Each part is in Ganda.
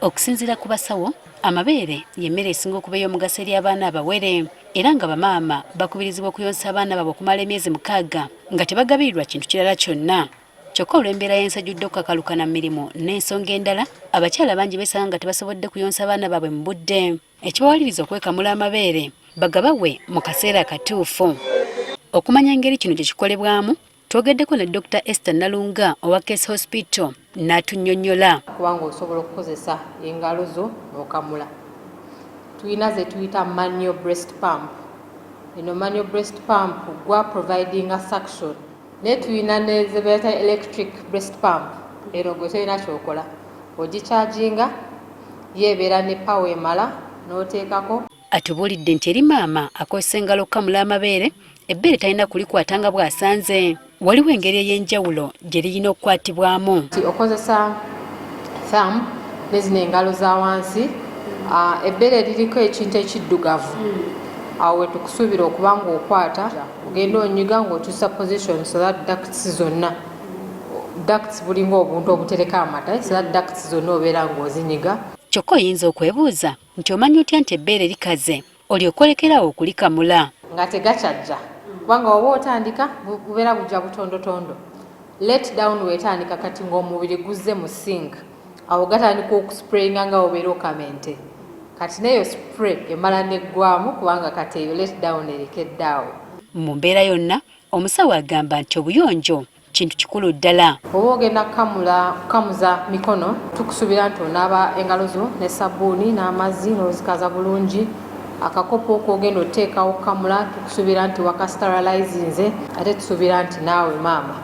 Okusinziira ku basawo, amabeere y'emmere esinga okuba ey'omugaso eri abaana abawere era nga bamaama bakubirizibwa okuyonsa abaana baabwe okumala emyezi 6 nga tebagabirirwa kintu kirala kyonna. Kyokka olw'embeera y'ensajjudde okukakalukana mu mirimu n'ensonga endala, abakyala bangi beesanga nga tebasobodde kuyonsa abaana baabwe mu budde, ekibawaliriza okwekamula amabeere bagabawe mu kaseera akatuufu. Okumanya engeri kino gye kikolebwamu, twogeddeko ne Dr. Esther Nalunga owa Case Hospital n'atunnyonnyola. Kubanga osobola okukozesa engalo zo n'okamula. Tuyina ze tuyita manual breast pump. Eno manual breast pump gwa providing a suction. Ne tuyina ne ze bayita electric breast pump. Ero gwe tolina kyokola. Ogicharginga, yeebeera ne power emala n'oteekako. Atubuulidde nti eri maama akozesa engalo okukamula amabeere, ebbeere talina kulikwatanga bw'asanze. Waliwo engeri ey'enjawulo gye lirina okukwatibwamu. Okozesa thumb ne zino engalo za wansi, ebbeere liriko ekintu ekiddugavu. Awo wetukusuubira okuba ng'okwata, ogenda onyiga ng'okyusa position so that ducts zonna. Ducts bulinga obuntu obutereka amata, so that ducts zonna obeera ng'ozinyiga. Kyokka oyinza okwebuuza nti omanyi otya nti ebbeere likaze olyoke olekerawo okulikamula. Nga tegakyajja. Kubanga oba otandika bubeera bujja butondotondo. Let down wetandika kati ng'omubiri guzze mu sink. Awo gatandika okusprayinga nga obeera okamente. Kati neyo spray emala neggwamu kubanga kati eyo let down erekeddaawo. Mu mbeera yonna, omusawo agamba nti obuyonjo kintu kikulu ddala. Oba ogenda kukamuza mikono, tukusuubira nti onaaba engalo zo ne sabbuuni n'amazzi n'ozikaza bulungi. Akakopo okogenda oteekawo okukamula, tukusuubira nti wakasterilizinze, ate tusuubira nti naawe maama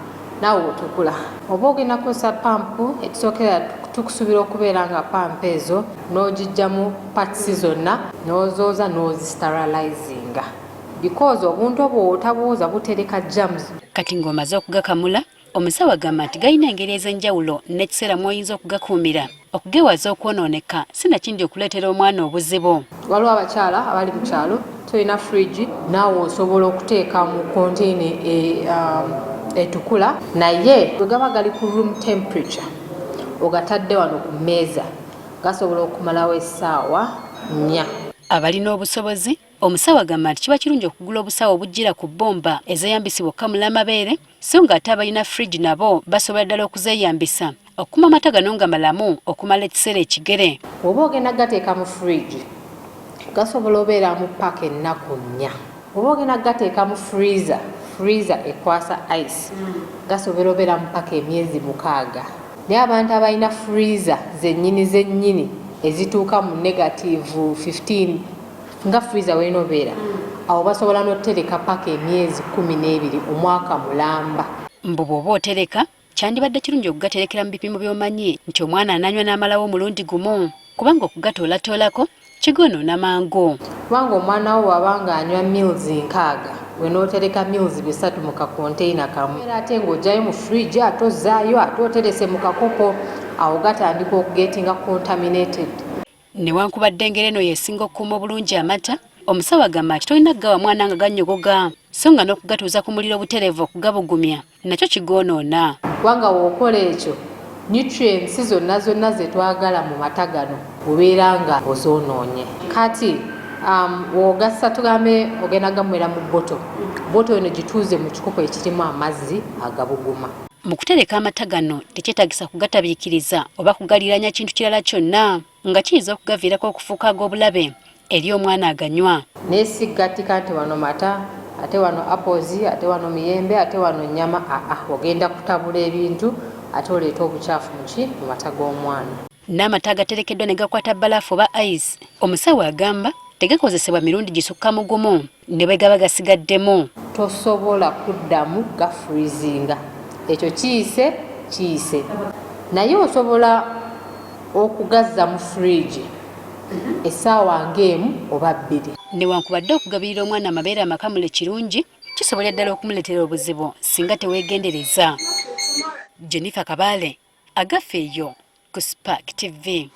naawe otukula. Oba ogenda kukozesa pampu, ekisookera tukusuubira okubeera nga pampu ezo n'ogijjamu patisi zonna n'ozooza n'ozisterilizinga. Because obuntu obwo otabuuza butereka germs. Kati ng'omaze okugakamula, omusawo agamba nti galina engeri ez'enjawulo n'ekiseera mw'oyinza okugakuumira okugewaza okwonooneka sinakindi okuleetera omwana obuzibu. Waliwo abakyala abali mu kyalo tolina fridge, naawe osobola okuteeka mu konteina etukula, naye bwe gaba gali ku room temperature ogatadde wano ku mmeeza gasobola okumalawo essaawa 4. Abalina obusobozi, omusawo agamba nti kiba kirungi okugula obusawo obujjira ku bbomba ezeeyambisibwa okukamula amabeere, so ng'ate abalina fridge nabo basobola ddala okuzeeyambisa okuma amata gano nga malamu okumala ekiseera ekigere. Oba ogenda gateeka mu fridge gasobola obeera mu paka ennaku 4. Oba ogenda gateeka mu freezer ekwasa ice gasobola obeera mu paka emyezi 6. Naye abantu abalina freezer zennyini ezituuka mu -15 nga freezer welina obeera, awo basobola n'otereka paka emyezi 12 omwaka mulamba. Mbu bw'oba otereka, kyandibadde kirungi okugaterekera mu bipimo by'omanyi nti omwana ananywa n'amalawo omulundi gumu, kubanga okugatoolatoolako kigonoona mangu. Kubanga omwana wo wabanga anywa mils 6, we n'otereka mils 3 mu kakonteyina kamu, era ate ng'ojjayo mu fridge ate ozzaayo ate oterese mu kakopo, awo gatandika okugetinga contaminated. Newankubadde engeri eno yeesinga okukuuma obulungi amata, omusawo agamba nti tolina kugawa mwana nga gannyogoga, so nga n'okugatuuza ku muliro butereevu okugabugumya nakyo kigonoona. Kubanga bw'okola ekyo, nutrients zonna ze twagala mu mata gano obeera nga ozoonoonye. Kati w'ogassa tugambe ogenda gamuwera mu boto eno gituuze mu kikopo ekirimu amazzi agabuguma. Mu kutereka amata gano tekyetaagisa kugatabiikiriza oba kugaliranya kintu kirala kyonna nga kiyinza okugaviirako okufuuka ag'obulabe eri omwana aganywa. Naye si gattika nti wano mata, ate wano apples, ate wano miyembe, ate wano nnyama. Ogenda kutabula ebintu ate oleeta obukyafu mu mata g'omwana. N'amata agaterekeddwa ne gakwata bbalaafu oba ice, omusawo agamba tegakozesebwa mirundi gisukka mu gumu ne bwe gaba gasigaddemu. Tosobola kuddamu gafrizinga. Ekyo kiyise. Naye osobola okugazza mu fridge essaawa ng'emu oba 2. Newankubadde okugabirira omwana amabeere amakamule kirungi, kisobola ddala okumuleetera obuzibu singa teweegendereza. Jennifer Kabaale, Agafeeyo ku Spark TV.